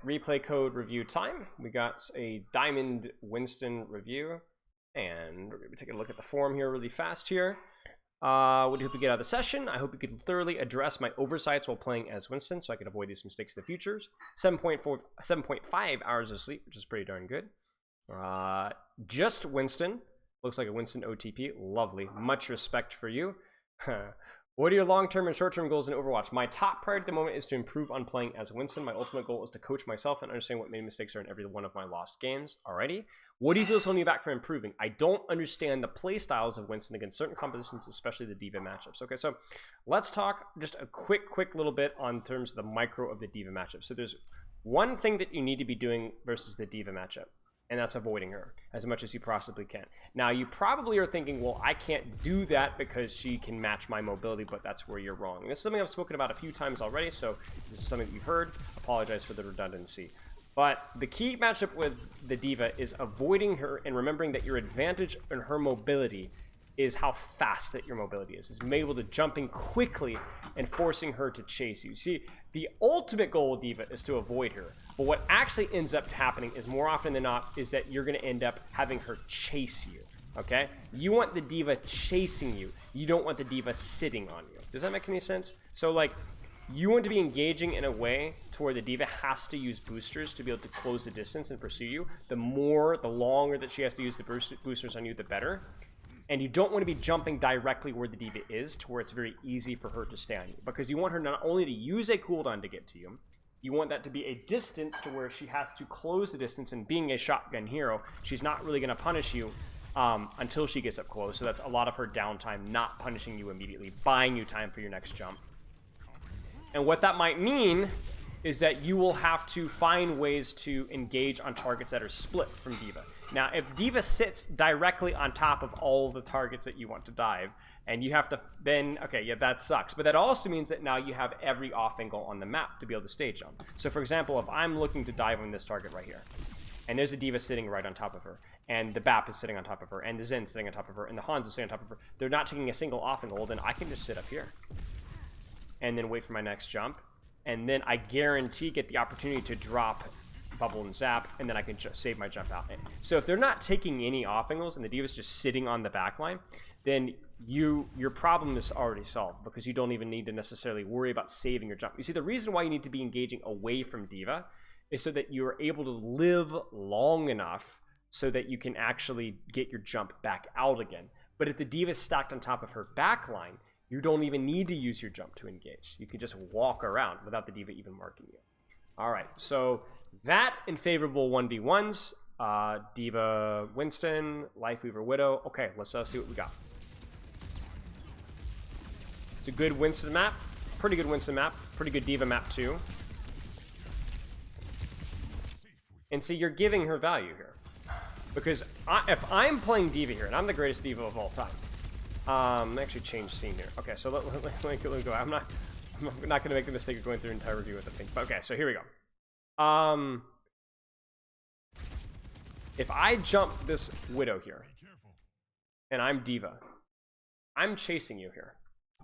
replay code review time. We got a Diamond Winston review, and we're going to be taking a look at the form here really fast here. What do you hope you get out of the session? I hope you could thoroughly address my oversights while playing as Winston so I could avoid these mistakes in the future. 7.5 hours of sleep, which is pretty darn good. Just Winston. Looks like a Winston OTP. Lovely. Much respect for you. What are your long-term and short-term goals in Overwatch? My top priority at the moment is to improve on playing as Winston. My ultimate goal is to coach myself and understand what many mistakes are in every one of my lost games. Alrighty. What do you feel is holding you back from improving? I don't understand the play styles of Winston against certain compositions, especially the D.Va matchups. Okay, so let's talk just a quick little bit on terms of the micro of the D.Va matchup. So there's one thing that you need to be doing versus the D.Va matchup, and that's avoiding her as much as you possibly can. Now, you probably are thinking, well, I can't do that because she can match my mobility, but that's where you're wrong. And this is something I've spoken about a few times already, so this is something that you've heard. Apologize for the redundancy. But the key matchup with the D.Va is avoiding her and remembering that your advantage in her mobility is how fast that your mobility is being able to jump in quickly and forcing her to chase you. See, the ultimate goal of D.Va is to avoid her. But what actually ends up happening is more often than not is that you're going to end up having her chase you, okay? You want the D.Va chasing you. You don't want the D.Va sitting on you. Does that make any sense? So, like, you want to be engaging in a way to where the D.Va has to use boosters to be able to close the distance and pursue you. The longer that she has to use the boosters on you, the better. And you don't want to be jumping directly where the D.Va is to where it's very easy for her to stay on you. Because you want her not only to use a cooldown to get to you, you want that to be a distance to where she has to close the distance, and being a shotgun hero, she's not really going to punish you until she gets up close. So that's a lot of her downtime, not punishing you immediately, buying you time for your next jump. And what that might mean is that you will have to find ways to engage on targets that are split from D.Va. Now, if D.Va sits directly on top of all the targets that you want to dive, and you have to then, okay, yeah, that sucks. But that also means that now you have every off angle on the map to be able to stage jump. So, for example, if I'm looking to dive on this target right here, and there's a D.Va sitting right on top of her, and the BAP is sitting on top of her, and the Zen sitting on top of her, and the Hans is sitting on top of her, they're not taking a single off angle, then I can just sit up here and then wait for my next jump. And then I guarantee get the opportunity to drop bubble and zap, and then I can just save my jump out. So if they're not taking any off angles and the D.Va's just sitting on the back line, then your problem is already solved, because you don't even need to necessarily worry about saving your jump. You see, the reason why you need to be engaging away from D.Va is so that you're able to live long enough so that you can actually get your jump back out again. But if the D.Va is stacked on top of her back line, you don't even need to use your jump to engage. You can just walk around without the D.Va even marking you. All right, so that in favorable 1v1s, D.Va, Winston, Lifeweaver, Widow. Okay, let's see what we got. It's a good Winston map, pretty good Winston map, pretty good D.Va map too. And see, you're giving her value here, because if I'm playing D.Va here, and I'm the greatest D.Va of all time. Let me actually change scene here. Okay, so let me go. I'm not going to make the mistake of going through an entire review with the thing. But okay, so here we go. If I jump this Widow here, and I'm D.Va, I'm chasing you here.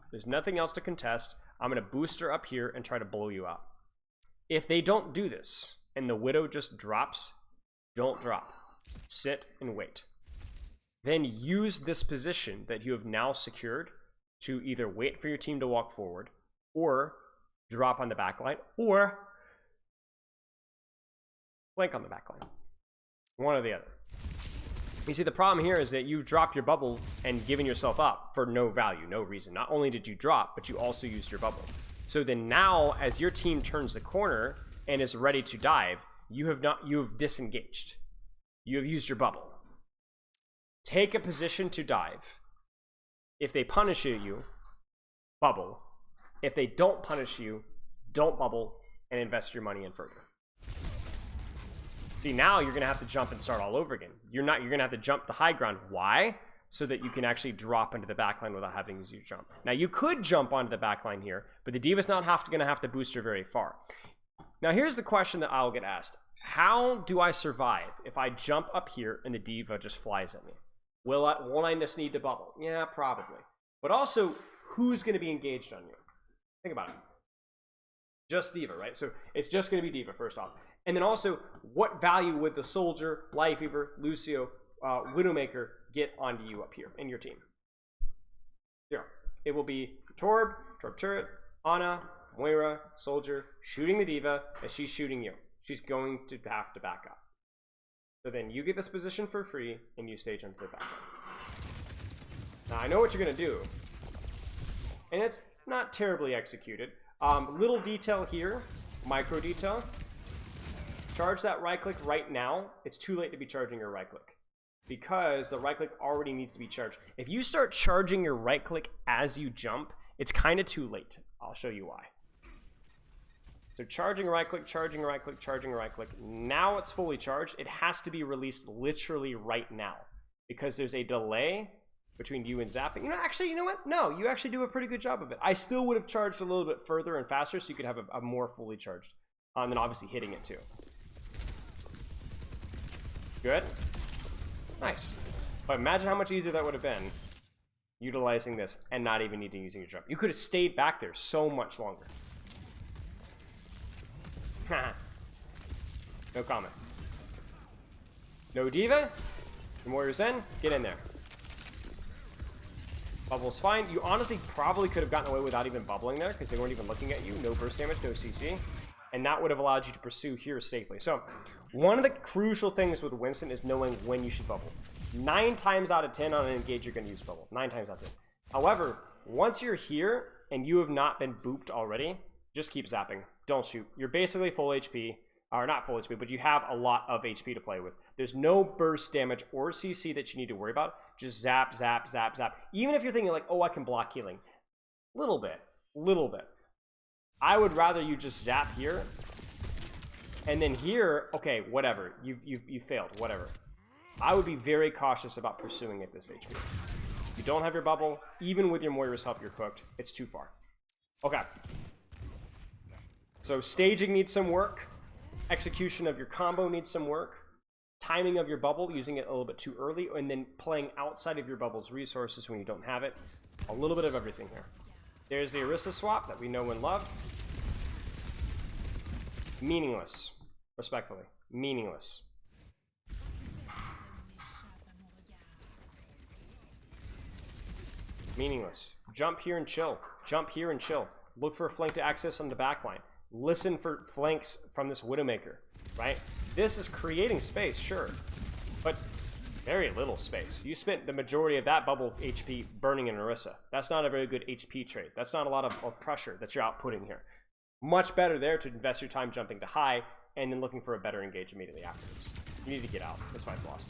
There's nothing else to contest. I'm going to boost her up here and try to blow you out. If they don't do this, and the Widow just drops, don't drop. Sit and wait. Then use this position that you have now secured to either wait for your team to walk forward, or drop on the backline, or flank on the backline. One or the other. You see, the problem here is that you've dropped your bubble and given yourself up for no value, no reason. Not only did you drop, but you also used your bubble. So then now, as your team turns the corner and is ready to dive, you have disengaged. You have used your bubble. Take a position to dive. If they punish you, bubble. If they don't punish you, don't bubble and invest your money in further. See, now you're going to have to jump and start all over again. You're going to have to jump the high ground. Why? So that you can actually drop into the backline without having to use your jump. Now, you could jump onto the backline here, but the D.Va's not going to have to boost her very far. Now, here's the question that I'll get asked. How do I survive if I jump up here and the D.Va just flies at me? Won't I just need to bubble? Yeah, probably. But also, who's going to be engaged on you? Think about it. Just D.Va, right? So it's just going to be D.Va first off. And then also, what value would the Soldier, Lifeweaver, Lucio, Widowmaker get onto you up here in your team? 0. It will be Torb Turret, Ana, Moira, Soldier, shooting the D.Va as she's shooting you. She's going to have to back up. So then you get this position for free, and you stage onto the back up. Now, I know what you're going to do. And it's not terribly executed. Little detail here, micro detail. Charge that right click right now. It's too late to be charging your right click because the right click already needs to be charged. If you start charging your right click as you jump, it's kind of too late. I'll show you why. So charging right click, charging right click, charging right click. Now it's fully charged. It has to be released literally right now because there's a delay between you and zapping. You know, actually, you know what? No, you actually do a pretty good job of it. I still would have charged a little bit further and faster so you could have a more fully charged. And then obviously hitting it too. Good. Nice. But imagine how much easier that would have been utilizing this and not even needing using your jump. You could have stayed back there so much longer. No comment. No D.Va. Your Warrior's in. Get in there. Bubble's fine. You honestly probably could have gotten away without even bubbling there because they weren't even looking at you. No burst damage, no CC. And that would have allowed you to pursue here safely. So one of the crucial things with Winston is knowing when you should bubble. 9 times out of 10 on an engage, you're going to use bubble. 9 times out of 10. However, once you're here and you have not been booped already, just keep zapping. Don't shoot. You're basically full HP. Or not full HP, but you have a lot of HP to play with. There's no burst damage or CC that you need to worry about. Just zap, zap, zap, zap. Even if you're thinking like, oh, I can block healing. Little bit. I would rather you just zap here. And then here, okay, whatever. You failed, whatever. I would be very cautious about pursuing at this HP. If you don't have your bubble, even with your Moira's help, you're cooked. It's too far. Okay. So staging needs some work. Execution of your combo needs some work. Timing of your bubble, using it a little bit too early, and then playing outside of your bubble's resources when you don't have it. A little bit of everything here. There's the Orisa swap that we know and love. Meaningless. Respectfully. Meaningless. Meaningless. Jump here and chill. Jump here and chill. Look for a flank to access on the backline. Listen for flanks from this Widowmaker, right? This is creating space, sure, but very little space. You spent the majority of that bubble HP burning in Orisa. That's not a very good HP trade. That's not a lot of pressure that you're outputting here. Much better there to invest your time jumping to high and then looking for a better engage immediately afterwards. You need to get out. This fight's lost.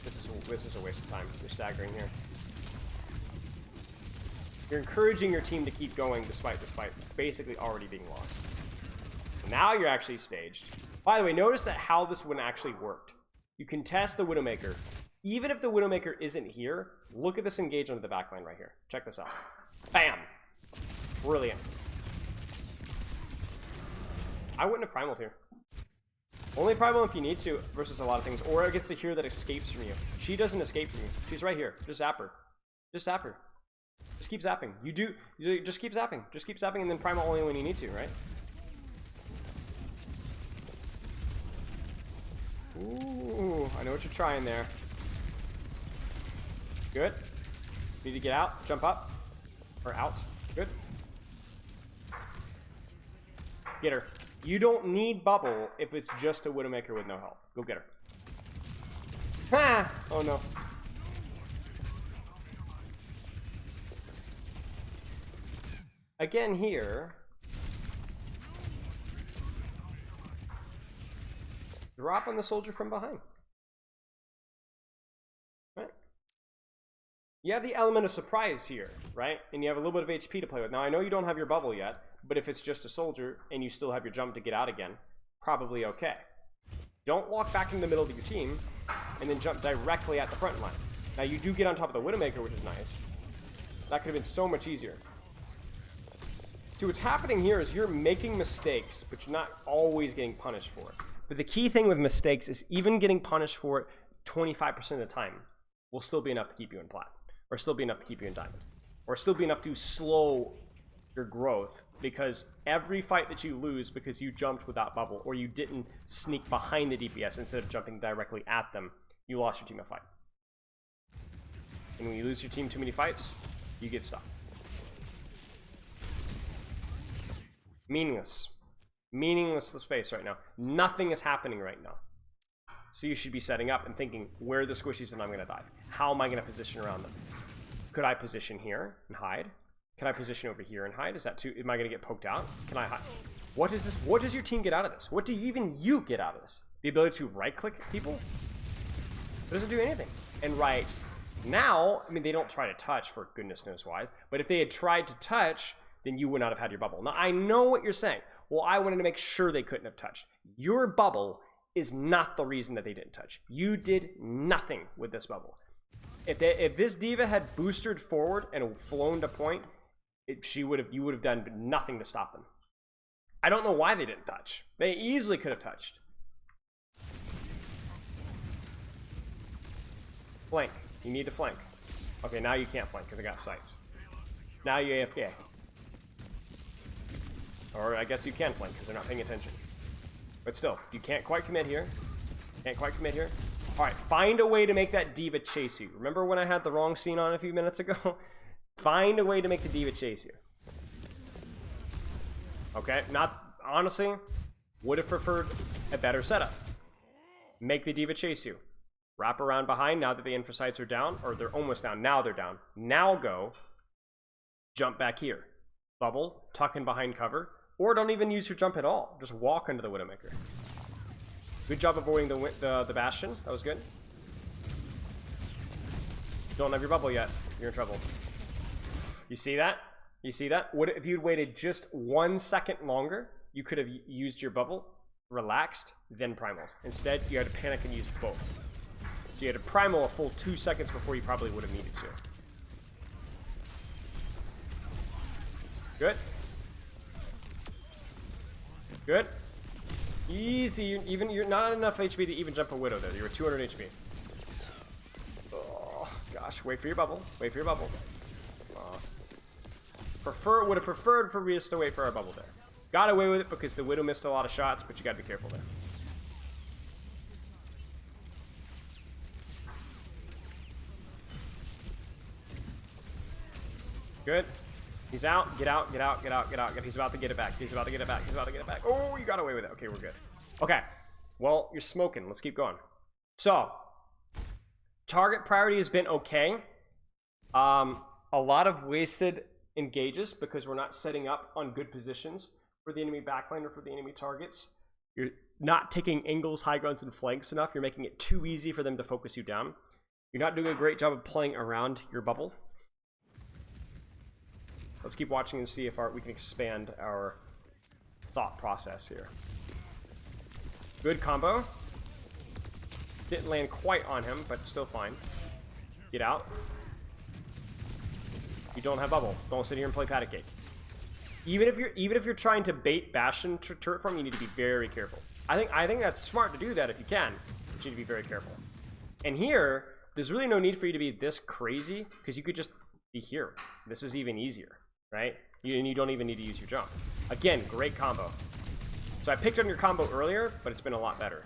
This is a waste of time. You're staggering here. You're encouraging your team to keep going despite this fight basically already being lost. Now you're actually staged. By the way, notice that how this one actually worked. You can test the Widowmaker. Even if the Widowmaker isn't here, look at this engage onto the backline right here. Check this out. Bam! Brilliant. I wouldn't have primaled here. Only primal if you need to versus a lot of things. Or it gets to hear that escapes from you. She doesn't escape from you. She's right here. Just zap her. Just zap her. Just keep zapping. Just keep zapping. Just keep zapping and then primal only when you need to, right? Ooh, I know what you're trying there. Good. Need to get out. Jump up. Or out. Good. Get her. You don't need bubble if it's just a Widowmaker with no help. Go get her. Ha! Oh no. Again here, drop on the soldier from behind. Right? You have the element of surprise here, right? And you have a little bit of HP to play with. Now, I know you don't have your bubble yet, but if it's just a soldier and you still have your jump to get out again, probably okay. Don't walk back in the middle of your team and then jump directly at the front line. Now, you do get on top of the Widowmaker, which is nice. That could have been so much easier. So what's happening here is you're making mistakes, but you're not always getting punished for it. But the key thing with mistakes is even getting punished for it 25% of the time will still be enough to keep you in plat, or still be enough to keep you in diamond, or still be enough to slow your growth, because every fight that you lose because you jumped without bubble, or you didn't sneak behind the DPS instead of jumping directly at them, you lost your team a fight. And when you lose your team too many fights, you get stuck. Meaningless. Meaningless space right now. Nothing is happening right now. So you should be setting up and thinking, where are the squishies that I'm going to dive? How am I going to position around them? Could I position here and hide? Can I position over here and hide? Is that too... Am I going to get poked out? Can I hide? What is this? What does your team get out of this? What do even you get out of this? The ability to right-click people? It doesn't do anything. And right now, I mean, they don't try to touch, for goodness knows why. But if they had tried to touch, then you would not have had your bubble. Now, I know what you're saying. Well, I wanted to make sure they couldn't have touched. Your bubble is not the reason that they didn't touch. You did nothing with this bubble. If this diva had boosted forward and flown to point, you would have done nothing to stop them. I don't know why they didn't touch. They easily could have touched. Flank. You need to flank. Okay, now you can't flank because I got sights. Now you AFK. Or I guess you can flank because they're not paying attention. But still, you can't quite commit here. Can't quite commit here. Alright, find a way to make that diva chase you. Remember when I had the wrong scene on a few minutes ago? Find a way to make the diva chase you. Okay, honestly, would have preferred a better setup. Make the diva chase you. Wrap around behind now that the infosites are down, or they're almost down. Now they're down. Now go. Jump back here. Bubble, tuck in behind cover, or don't even use your jump at all. Just walk into the Widowmaker. Good job avoiding the Bastion. That was good. Don't have your bubble yet. You're in trouble. You see that? You see that? What if you'd waited just 1 second longer? You could have used your bubble, relaxed, then primal. Instead, you had to panic and use both. So you had to primal a full 2 seconds before you probably would have needed to. Good. Good. Easy. You're not enough HP to even jump a Widow there. You were 200 HP. Oh gosh. Wait for your bubble. Wait for your bubble. Would have preferred for us to wait for our bubble there. Got away with it because the Widow missed a lot of shots, but you got to be careful there. Good. He's out. Get out. Get out. Get out. Get out. He's about to get it back. He's about to get it back. He's about to get it back. Oh, you got away with it. Okay, we're good. Okay. Well, you're smoking. Let's keep going. So, target priority has been okay. A lot of wasted engages because we're not setting up on good positions for the enemy backline or for the enemy targets. You're not taking angles, high grounds, and flanks enough. You're making it too easy for them to focus you down. You're not doing a great job of playing around your bubble. Let's keep watching and see if we can expand our thought process here. Good combo. Didn't land quite on him, but still fine. Get out. You don't have bubble. Don't sit here and play patty cake. Even if you're trying to bait Bastion turret farm, you need to be very careful. I think that's smart to do that if you can, but you need to be very careful. And here, there's really no need for you to be this crazy because you could just be here. This is even easier, right? You don't even need to use your jump. Again, great combo. So I picked on your combo earlier, but it's been a lot better.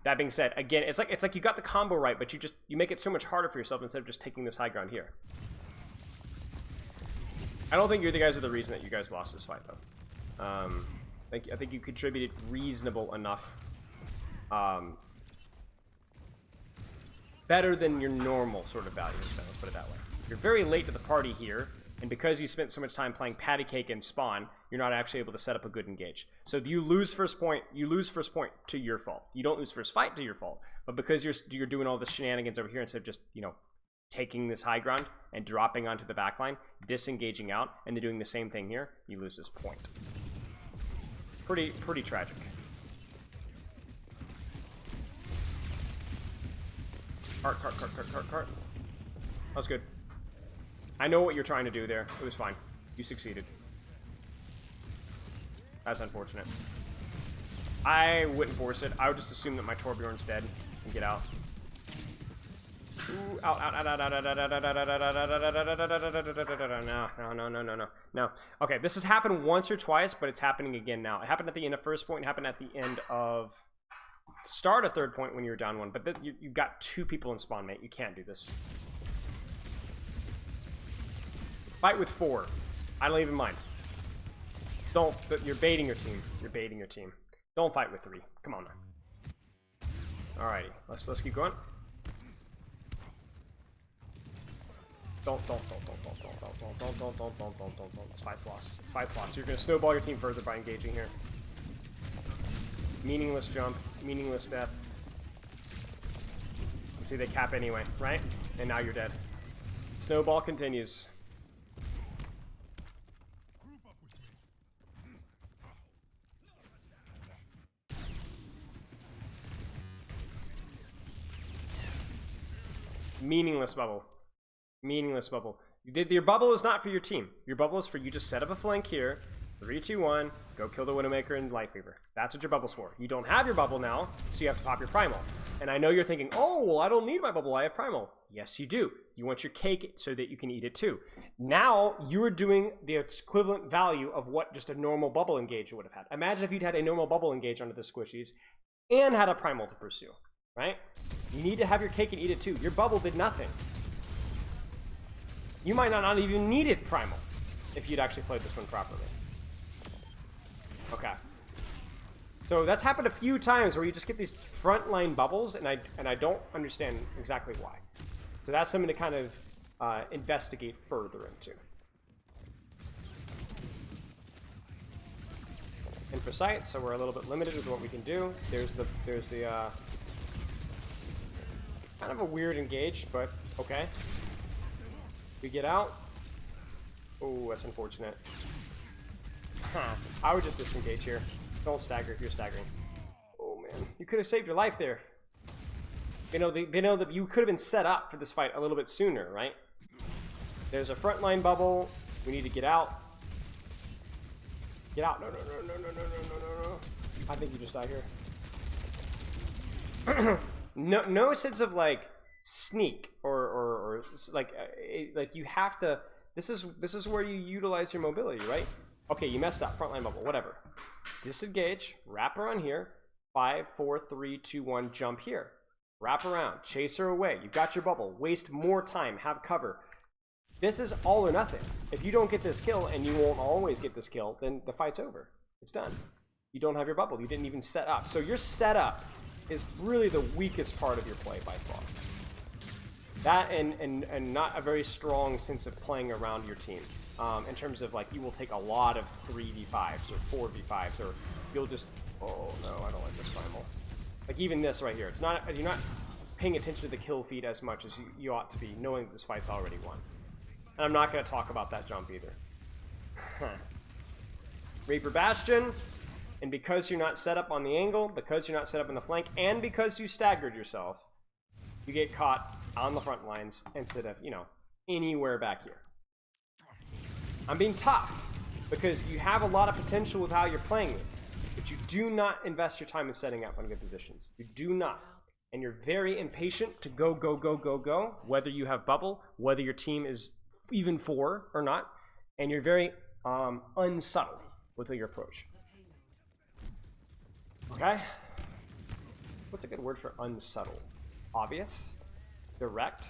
That being said, again, it's like you got the combo right, but you make it so much harder for yourself instead of just taking this high ground here. I don't think you're the guys are the reason that you guys lost this fight, though. I think you contributed reasonable enough. Better than your normal sort of value, so let's put it that way. You're very late to the party here, and because you spent so much time playing patty cake and spawn, you're not actually able to set up a good engage. So you lose first point to your fault. You don't lose first fight to your fault, but because you're doing all the shenanigans over here instead of just, you know, taking this high ground and dropping onto the backline, disengaging out, and then doing the same thing here, you lose this point. Pretty tragic. Cart. That was good. I know what you're trying to do there. It was fine. You succeeded. That's unfortunate. I wouldn't force it. I would just assume that my Torbjorn's dead and get out. Ooh, out, out, out, out, out, out, out, out, out, out, no. Okay, this has happened once or twice, but it's happening again now. It happened at the end of first point, it happened at the end of start of third point when you were down one, but you've got 2 people in spawn, mate. You can't do this. Fight with 4. I don't even mind. Don't. You're baiting your team. You're baiting your team. Don't fight with 3. Come on now. Alrighty, let's keep going. Don't. This fight's lost. This fight's lost. You're gonna snowball your team further by engaging here. Meaningless jump, meaningless death. You see, they cap anyway, right? And now you're dead. Snowball continues. Meaningless bubble. Meaningless bubble. Your bubble is not for your team. Your bubble is for you to set up a flank here. 3, 2, 1. Go kill the Widowmaker and Lightweaver. That's what your bubble's for. You don't have your bubble now, so you have to pop your primal. And I know you're thinking, oh, well, I don't need my bubble. I have primal. Yes, you do. You want your cake so that you can eat it too. Now you are doing the equivalent value of what just a normal bubble engage would have had. Imagine if you'd had a normal bubble engage onto the squishies and had a primal to pursue, right? You need to have your cake and eat it too. Your bubble did nothing. You might not even needed primal if you'd actually played this one properly. Okay. So that's happened a few times where you just get these frontline bubbles, and I don't understand exactly why. So that's something to kind of investigate further into. Infosight, so we're a little bit limited with what we can do. There's the kind of a weird engage, but okay. We get out. Oh, that's unfortunate. Huh. I would just disengage here. Don't stagger if you're staggering. Oh man, you could have saved your life there. You know that you could have been set up for this fight a little bit sooner, right? There's a frontline bubble. We need to get out. Get out! No! I think you just die here. No sense of like sneak or like you have to. This is where you utilize your mobility, right? Okay, you messed up. Frontline bubble, whatever. Disengage. Wrap around here. 5, 4, 3, 2, 1. Jump here. Wrap around. Chase her away. You've got your bubble. Waste more time. Have cover. This is all or nothing. If you don't get this kill, and you won't always get this kill, then the fight's over. It's done. You don't have your bubble. You didn't even set up. So your setup is really the weakest part of your play by far. That and not a very strong sense of playing around your team. In terms of like, you will take a lot of 3v5s or 4v5s, or you'll just, oh no, I don't like this primal. Like even this right here, it's not, you're not paying attention to the kill feed as much as you ought to be, knowing that this fight's already won. And I'm not going to talk about that jump either. Reaper Bastion, and because you're not set up on the angle, because you're not set up in the flank, and because you staggered yourself, you get caught on the front lines instead of, you know, anywhere back here. I'm being tough because you have a lot of potential with how you're playing it, but you do not invest your time in setting up on good positions. You do not. And you're very impatient to go, whether you have bubble, whether your team is even 4 or not, and you're very unsubtle with your approach. Okay? What's a good word for unsubtle? Obvious? Direct?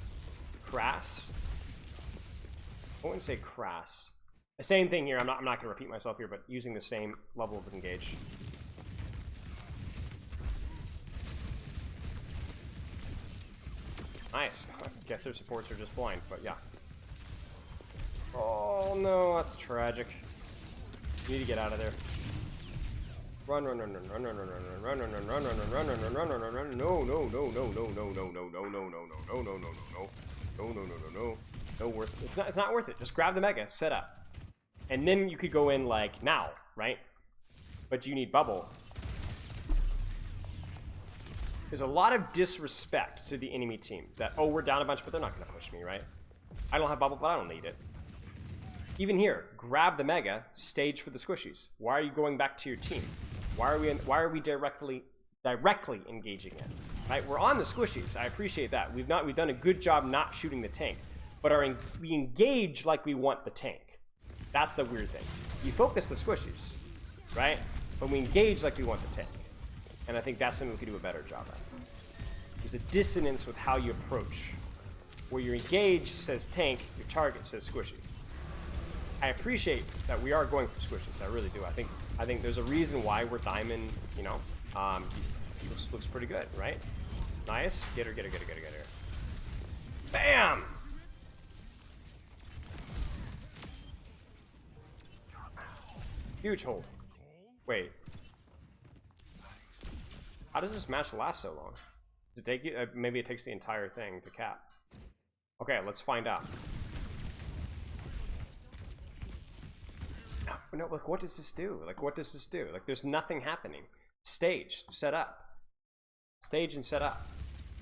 Crass? I wouldn't say crass. The same thing here. I'm not going to repeat myself here, but using the same level of engage. Nice. I guess their supports are just blind, but yeah. Oh no, that's tragic. You need to get out of there. Run. No. No, it's not worth it. Just grab the mega, set up. And then you could go in like now, right? But you need bubble. There's a lot of disrespect to the enemy team. That, oh, we're down a bunch, but they're not going to push me, right? I don't have bubble, but I don't need it. Even here, grab the mega, stage for the squishies. Why are you going back to your team? Why are we directly engaging it? right? We're on the squishies. I appreciate that. We've done a good job not shooting the tank, but we engage like we want the tank. That's the weird thing. You focus the squishies, right? But we engage like we want the tank. And I think that's something we could do a better job at. There's a dissonance with how you approach. Where your engage says tank, your target says squishy. I appreciate that we are going for squishes. I really do. I think there's a reason why we're diamond, you know. Looks pretty good, right? Nice. Get her. Bam! Huge hold. Wait. How does this match last so long? Does it take you? Maybe it takes the entire thing to cap. Okay, let's find out. No, like, what does this do? Like, what does this do? Like, there's nothing happening. Stage, set up. Stage and set up.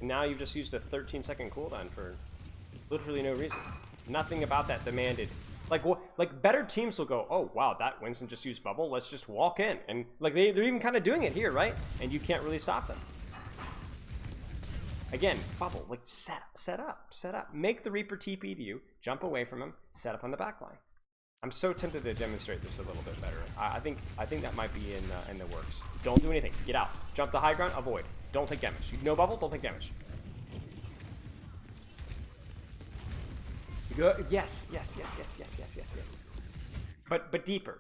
And now you've just used a 13-second cooldown for literally no reason. Nothing about that demanded. Like, what? Like, better teams will go, oh, wow, that Winston just used bubble. Let's just walk in. And, like, they're even kind of doing it here, right? And you can't really stop them. Again, bubble, like, set up. Make the Reaper TP to you, jump away from him, set up on the back line. I'm so tempted to demonstrate this a little bit better. I think that might be in the works. Don't do anything. Get out. Jump the high ground. Avoid. Don't take damage. No bubble. Don't take damage. Good. Yes. But deeper.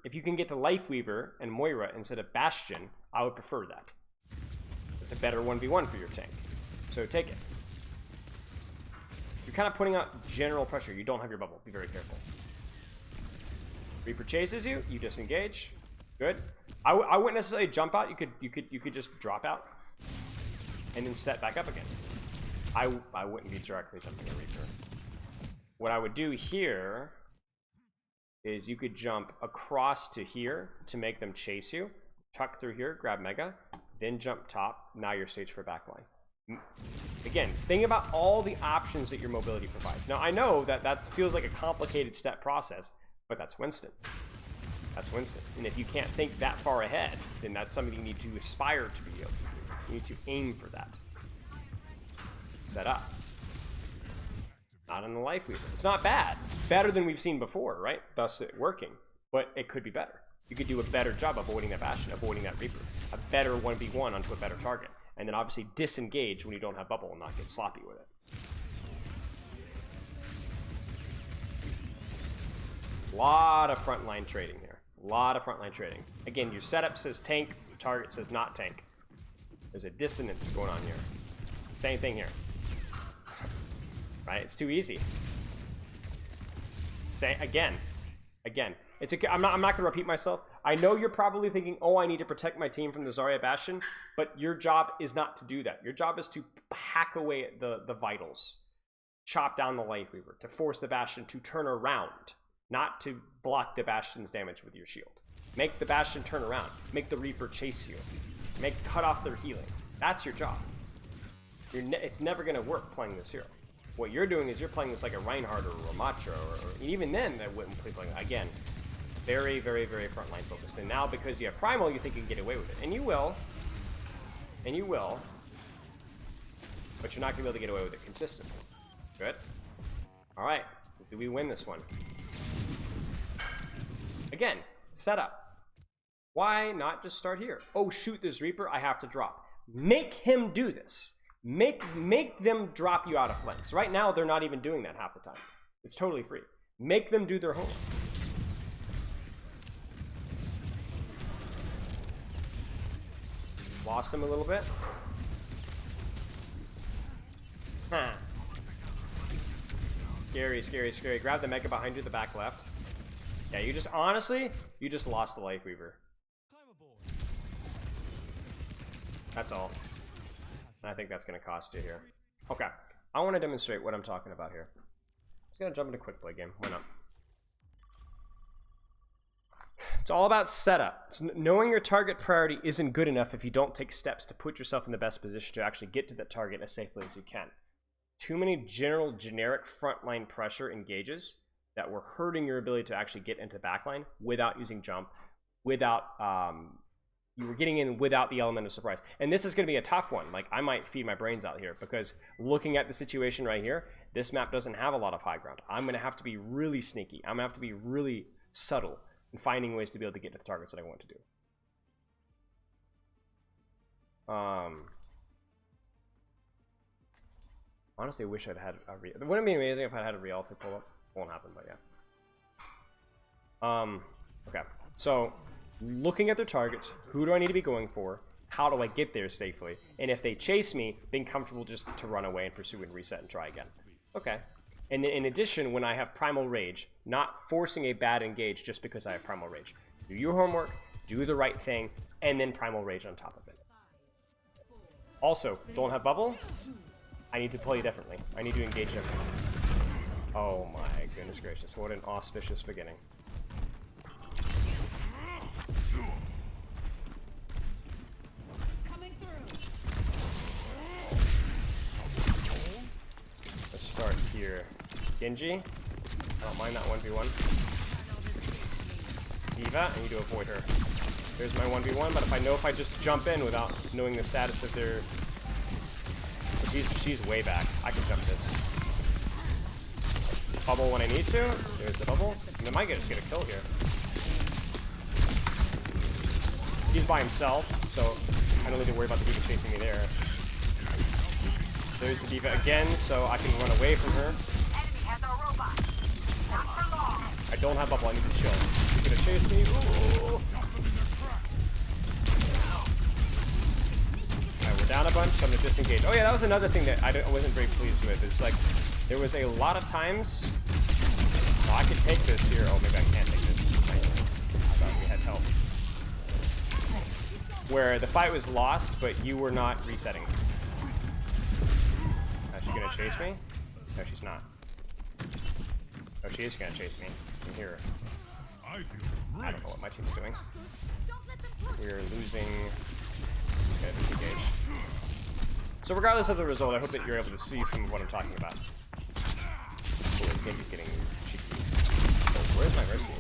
If you can get to Lifeweaver and Moira instead of Bastion, I would prefer that. It's a better 1v1 for your tank. So take it. You're kind of putting out general pressure. You don't have your bubble. Be very careful. Reaper chases you. You disengage. Good. I wouldn't necessarily jump out. You could just drop out and then set back up again. I wouldn't be directly jumping a Reaper. What I would do here is you could jump across to here to make them chase you. Tuck through here. Grab Mega. Then jump top. Now you're staged for backline. Again, think about all the options that your mobility provides. Now, I know that feels like a complicated step process, but that's Winston. That's Winston. And if you can't think that far ahead, then that's something you need to aspire to be able to do. You need to aim for that. Set up. Not on the Lifeweaver. It's not bad. It's better than we've seen before, right? Thus it working. But it could be better. You could do a better job avoiding that Bastion, avoiding that Reaper. A better 1v1 onto a better target. And then obviously disengage when you don't have bubble and not get sloppy with it. A lot of frontline trading here. A lot of frontline trading. Again, your setup says tank, your target says not tank. There's a dissonance going on here. Same thing here. Right? It's too easy. Say again. It's okay. I'm not going to repeat myself. I know you're probably thinking, oh, I need to protect my team from the Zarya Bastion, but your job is not to do that. Your job is to hack away at the vitals, chop down the Lifeweaver, to force the Bastion to turn around, not to block the Bastion's damage with your shield. Make the Bastion turn around. Make the Reaper chase you. Cut off their healing. That's your job. It's never going to work playing this hero. What you're doing is you're playing this like a Reinhardt or a Ramatra, or even then that wouldn't play playing. Again, very, very, very frontline focused. And now because you have primal, you think you can get away with it. And you will. And you will. But you're not going to be able to get away with it consistently. Good. All right. Do we win this one? Again, setup. Why not just start here? Oh, shoot, this Reaper. I have to drop. Make him do this. Make them drop you out of flanks. Right now, they're not even doing that half the time. It's totally free. Make them do their homework. Lost him a little bit. Huh. Scary. Grab the Mega behind you, the back left. Yeah, you just, honestly, you just lost the Lifeweaver. That's all. And I think that's going to cost you here. Okay. I want to demonstrate what I'm talking about here. I'm just going to jump into quick play game. Why not? It's all about setup. Knowing your target priority isn't good enough if you don't take steps to put yourself in the best position to actually get to that target as safely as you can. Too many generic frontline pressure engages that were hurting your ability to actually get into backline without using jump, without you were getting in without the element of surprise. And this is going to be a tough one. Like, I might feed my brains out here, because looking at the situation right here, this map doesn't have a lot of high ground. I'm going to have to be really sneaky. I'm going to have to be really subtle in finding ways to be able to get to the targets that I want to do. Honestly, I wish I'd had a real. Wouldn't it be amazing if I had a real to pull up? Won't happen, but yeah. Okay. So, looking at their targets, who do I need to be going for? How do I get there safely? And if they chase me, being comfortable just to run away and pursue and reset and try again. Okay. And then in addition, when I have primal rage, not forcing a bad engage just because I have primal rage. Do your homework, do the right thing, and then primal rage on top of it. Also, don't have bubble. I need to play differently. I need to engage differently. Oh my goodness gracious, what an auspicious beginning. Let's start here. Genji. I don't mind that 1v1. Diva, I need to avoid her. There's my 1v1, but if I just jump in without knowing the status of their... She's way back. I can jump this. Bubble when I need to. There's the bubble. And I might just get a kill here. He's by himself, so I don't need to worry about the D.Va chasing me there. There's the D.Va again, so I can run away from her. I don't have bubble, I need to chill. She's gonna chase me. Ooh. Alright, we're down a bunch, so I'm gonna disengage. Oh yeah, that was another thing that I wasn't very pleased with. It's like, there was a lot of times... Oh, I could take this here. Oh, maybe I can't take this. I thought we had help. Where the fight was lost, but you were not resetting. Is she gonna chase me? No, she's not. Oh, she is gonna chase me. I can hear her. I don't know what my team's doing. We're losing. Just gonna disengage. So regardless of the result, I hope that you're able to see some of what I'm talking about. Oh, this game is getting cheeky. Oh, where's my Mercy?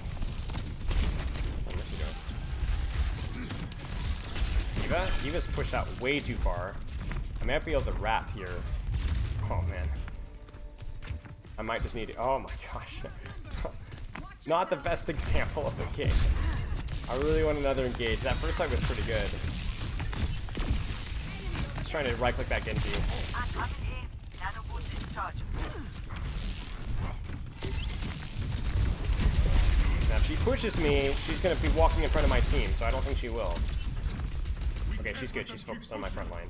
Where'd Mercy go? Diva's pushed out way too far. I might be able to wrap here. Oh man. I might just need to. Oh my gosh. Not the best example of the game. I really want another engage. That first fight was pretty good. Just trying to right click that Genji. Now if she pushes me, she's gonna be walking in front of my team, so I don't think she will. Okay, she's good. She's focused on my front line.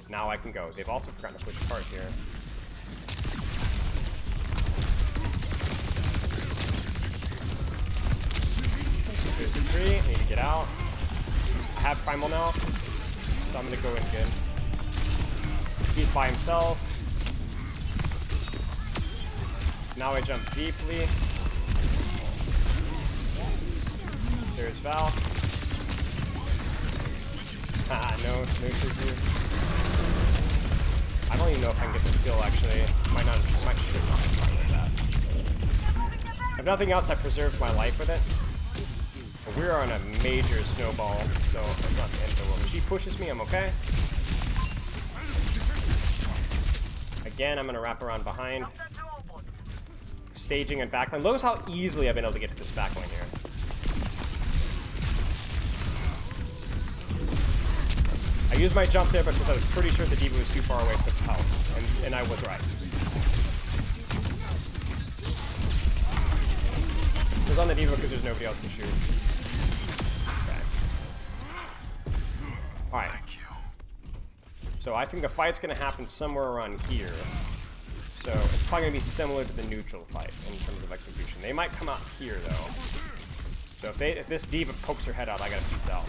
Now I can go. They've also forgotten to push apart here. There's a tree. I need to get out. I have primal now, so I'm gonna go in good. He's by himself. Now I jump deeply. There's Val. Ah, no trigger. I don't even know if I can get the skill actually. Might should not be fine with that. If nothing else, I preserved my life with it. But we're on a major snowball, so it's not the end of the world. If she pushes me, I'm okay. Again, I'm gonna wrap around behind. Staging and backline. Notice how easily I've been able to get to this backline here. I used my jump there because I was pretty sure the D.Va was too far away to help, and I was right. I was on the D.Va because there's nobody else to shoot. Okay. Alright. So I think the fight's going to happen somewhere around here. So it's probably going to be similar to the neutral fight in terms of execution. They might come out here though. So if this D.Va pokes her head out, I gotta peace out.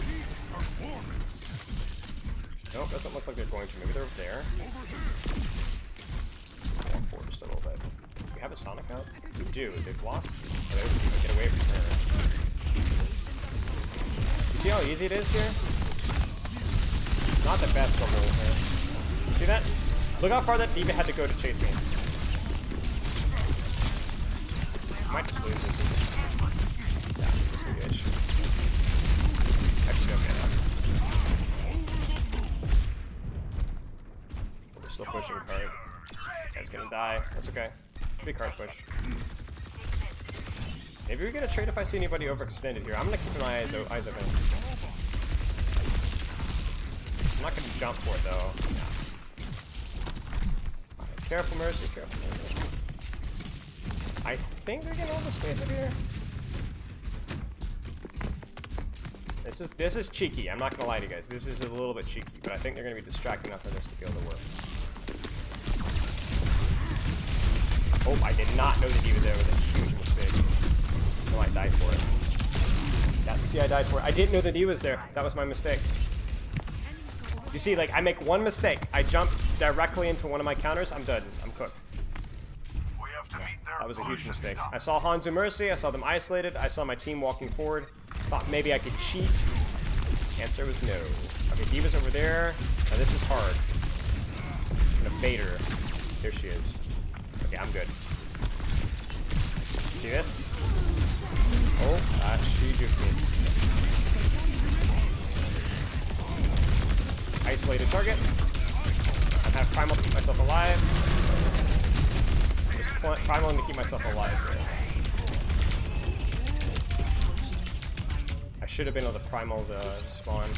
Nope, doesn't look like they're going to. Maybe they're there. Walk forward just a little bit. Do we have a Sonic out? We do. They've lost. Oh, there's the get away from her. You see how easy it is here? Not the best bubble here. You see that? Look how far that D.Va had to go to chase me. I might just lose this. Yeah, disengage. I should go get up. still pushing card. Guy's gonna die. That's okay. Big card push. Maybe we get a trade if I see anybody overextended here. I'm gonna keep my eyes open. I'm not gonna jump for it though. No. Right, careful, Mercy. Careful, Mercy. I think they're getting all the space up here. This is cheeky. I'm not gonna lie to you guys. This is a little bit cheeky, but I think they're gonna be distracting enough for this to be able to work. Oh, I did not know that he was there. With a huge mistake. Oh, I died for it. Yeah, see, I died for it. I didn't know that he was there. That was my mistake. You see, like, I make one mistake. I jump directly into one of my counters. I'm done. I'm cooked. That was a huge mistake. I saw Hanzo Mercy. I saw them isolated. I saw my team walking forward. Thought maybe I could cheat. Answer was no. Okay, D.Va's over there. Now this is hard. I'm gonna bait her. There she is. Okay, I'm good. See this? Oh, she juked me. Isolated target. I have primal to keep myself alive. Just primal to keep myself alive. I should have been able to primal the spawn.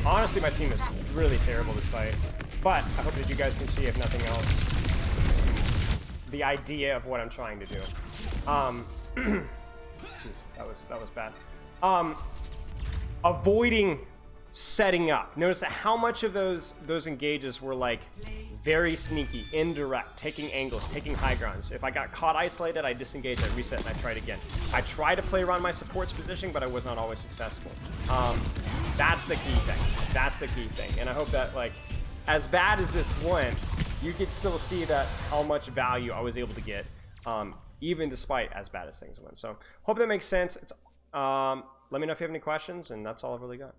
Honestly, my team is really terrible this fight. But I hope that you guys can see, if nothing else, the idea of what I'm trying to do. Jeez, that was bad. Avoiding setting up. Notice that how much of those engages were like very sneaky, indirect, taking angles, taking high grounds. If I got caught isolated, I disengaged, I reset, and I tried again. I tried to play around my support's position, but I was not always successful. That's the key thing. That's the key thing. And I hope that, like, as bad as this went, you could still see that how much value I was able to get, even despite as bad as things went. So hope that makes sense. Let me know if you have any questions, and that's all I've really got.